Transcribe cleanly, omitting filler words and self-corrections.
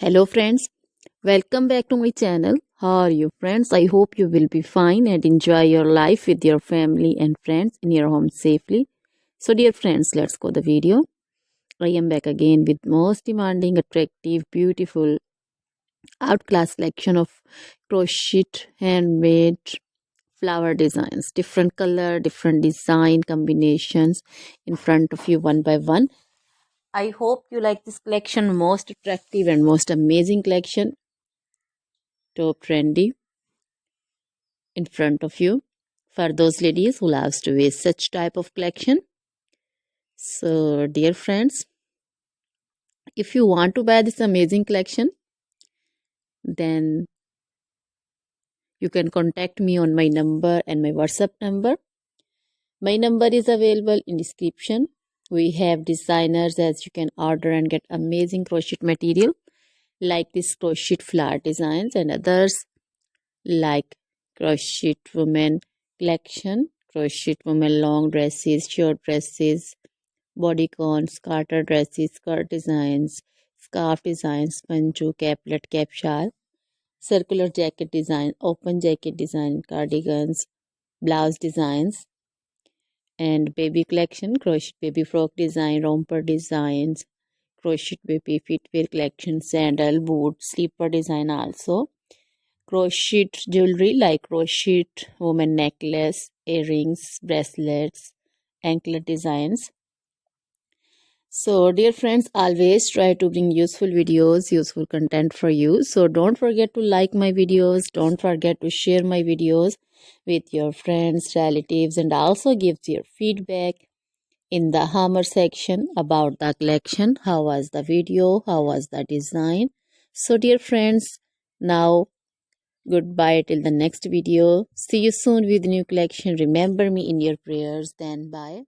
Hello friends, welcome back to my channel. How are you friends? I hope you will be fine and enjoy your life with your family and friends in your home safely. So dear friends, let's go the video. I am back again with most demanding, attractive, beautiful, outclass collection of crochet handmade flower designs. Different color, different design combinations in front of you one by one. I hope you like this collection, most attractive and most amazing collection. Top trendy in front of you for those ladies who loves to wear such type of collection. So dear friends, if you want to buy this amazing collection, then you can contact me on my number and my WhatsApp number. My number is available in description. We have designers as you can order and get amazing crochet material like this crochet flower designs and others like crochet women collection, crochet women long dresses, short dresses, bodycons, garter dresses, skirt designs, scarf designs, panju, caplet, cap shawl, circular jacket design, open jacket design, cardigans, blouse designs, and baby collection, crochet baby frock design, romper designs, crochet baby footwear collection, sandal, boot, slipper design also. Crochet jewelry like crochet woman necklace, earrings, bracelets, anklet designs. So dear friends, always try to bring useful videos, useful content for you. So don't forget to like my videos, don't forget to share my videos with your friends, relatives, and also give your feedback in the hammer section about the collection. How was the video? How was the design? So dear friends, now goodbye till the next video. See you soon with new collection. Remember me in your prayers. Then bye.